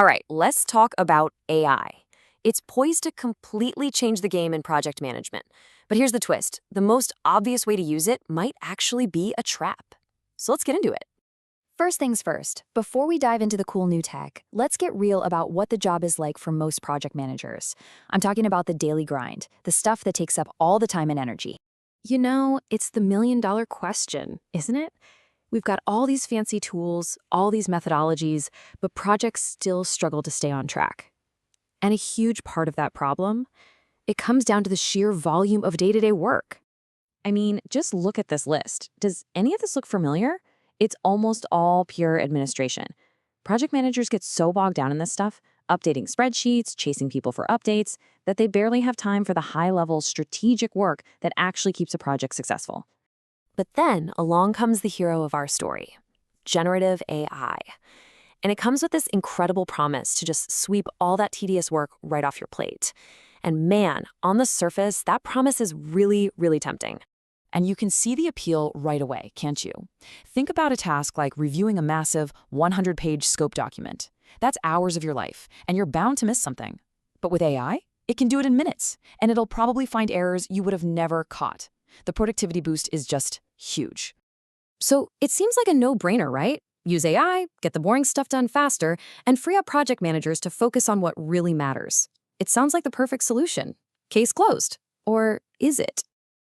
All right, let's talk about AI. It's poised to completely change the game in project management. But here's the twist. The most obvious way to use it might actually be a trap. So let's get into it. First things first, before we dive into the cool new tech, let's get real about what the job is like for most project managers. I'm talking about the daily grind, the stuff that takes up all the time and energy. It's the million-dollar question, isn't it? We've got all these fancy tools, all these methodologies, but projects still struggle to stay on track. And a huge part of that problem, it comes down to the sheer volume of day-to-day work. I mean, just look at this list. Does any of this look familiar? It's almost all pure administration. Project managers get so bogged down in this stuff, updating spreadsheets, chasing people for updates, that they barely have time for the high-level strategic work that actually keeps a project successful. But then along comes the hero of our story, generative AI. And it comes with this incredible promise to just sweep all that tedious work right off your plate. And man, on the surface, that promise is really, really tempting. And you can see the appeal right away, can't you? Think about a task like reviewing a massive 100-page scope document. That's hours of your life, and you're bound to miss something. But with AI, it can do it in minutes, and it'll probably find errors you would have never caught. The productivity boost is just huge. So it seems like a no-brainer, right? Use AI, get the boring stuff done faster, and free up project managers to focus on what really matters. It sounds like the perfect solution. Case closed. Or is it?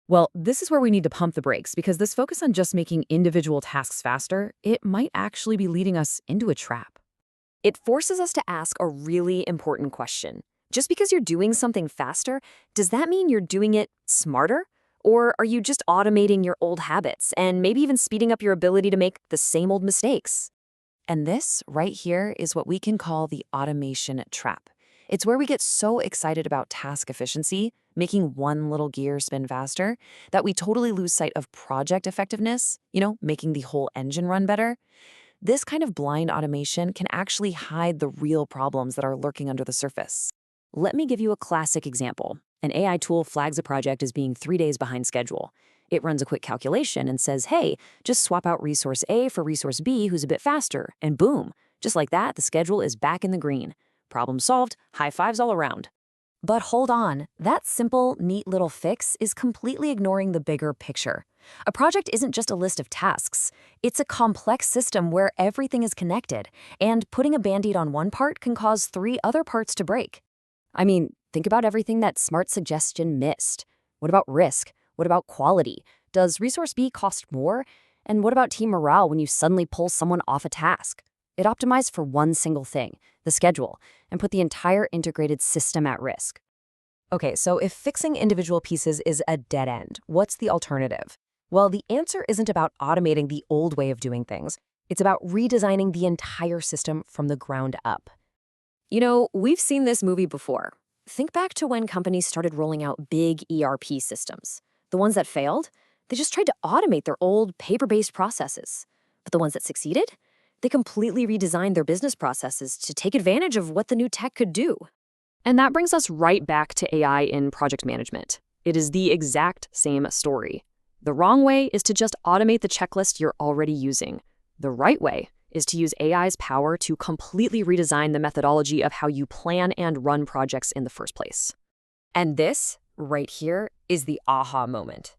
Well, this is where we need to pump the brakes, because this focus on just making individual tasks faster, it might actually be leading us into a trap. It forces us to ask a really important question. Just because you're doing something faster, does that mean you're doing it smarter? Or are you just automating your old habits and maybe even speeding up your ability to make the same old mistakes? And this right here is what we can call the automation trap. It's where we get so excited about task efficiency, making one little gear spin faster, that we totally lose sight of project effectiveness, making the whole engine run better. This kind of blind automation can actually hide the real problems that are lurking under the surface. Let me give you a classic example. An AI tool flags a project as being 3 days behind schedule. It runs a quick calculation and says, hey, just swap out resource A for resource B who's a bit faster, and boom, just like that, the schedule is back in the green. Problem solved, high fives all around. But hold on, that simple, neat little fix is completely ignoring the bigger picture. A project isn't just a list of tasks. It's a complex system where everything is connected, and putting a Band-Aid on one part can cause 3 other parts to break. I mean, think about everything that Smart Suggestion missed. What about risk? What about quality? Does resource B cost more? And what about team morale when you suddenly pull someone off a task? It optimized for one single thing, the schedule, and put the entire integrated system at risk. Okay, so if fixing individual pieces is a dead end, what's the alternative? Well, the answer isn't about automating the old way of doing things. It's about redesigning the entire system from the ground up. We've seen this movie before. Think back to when companies started rolling out big ERP systems. The ones that failed, they just tried to automate their old paper-based processes. But the ones that succeeded, they completely redesigned their business processes to take advantage of what the new tech could do. And that brings us right back to AI in project management. It is the exact same story. The wrong way is to just automate the checklist you're already using. The right way is to use AI's power to completely redesign the methodology of how you plan and run projects in the first place. And this, right here, is the aha moment.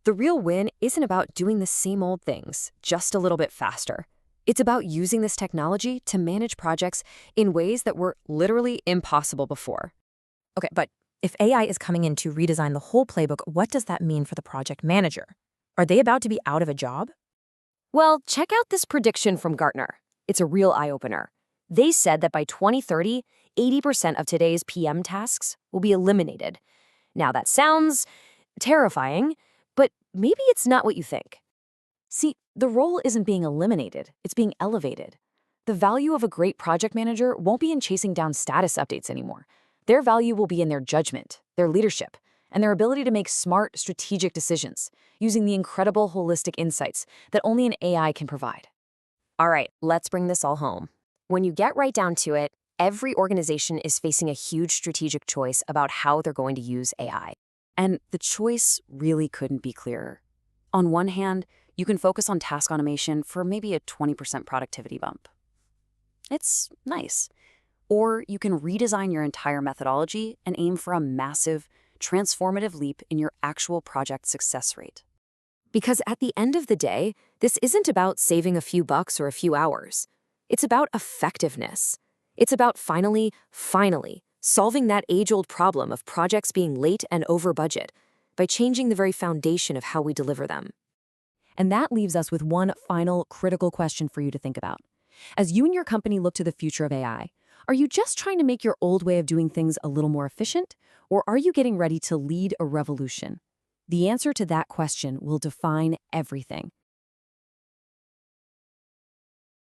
The real win isn't about doing the same old things, just a little bit faster. It's about using this technology to manage projects in ways that were literally impossible before. Okay, but if AI is coming in to redesign the whole playbook, what does that mean for the project manager? Are they about to be out of a job? Well, check out this prediction from Gartner. It's a real eye-opener. They said that by 2030, 80% of today's PM tasks will be eliminated. Now, that sounds terrifying, but maybe it's not what you think. See, the role isn't being eliminated, it's being elevated. The value of a great project manager won't be in chasing down status updates anymore. Their value will be in their judgment, their leadership, and their ability to make smart, strategic decisions, using the incredible holistic insights that only an AI can provide. All right, let's bring this all home. When you get right down to it, every organization is facing a huge strategic choice about how they're going to use AI. And the choice really couldn't be clearer. On one hand, you can focus on task automation for maybe a 20% productivity bump. It's nice. Or you can redesign your entire methodology and aim for a massive, transformative leap in your actual project success rate. Because at the end of the day, this isn't about saving a few bucks or a few hours. It's about effectiveness. It's about finally solving that age-old problem of projects being late and over budget by changing the very foundation of how we deliver them. And that leaves us with one final critical question for you to think about. As you and your company look to the future of AI, are you just trying to make your old way of doing things a little more efficient, or are you getting ready to lead a revolution? The answer to that question will define everything.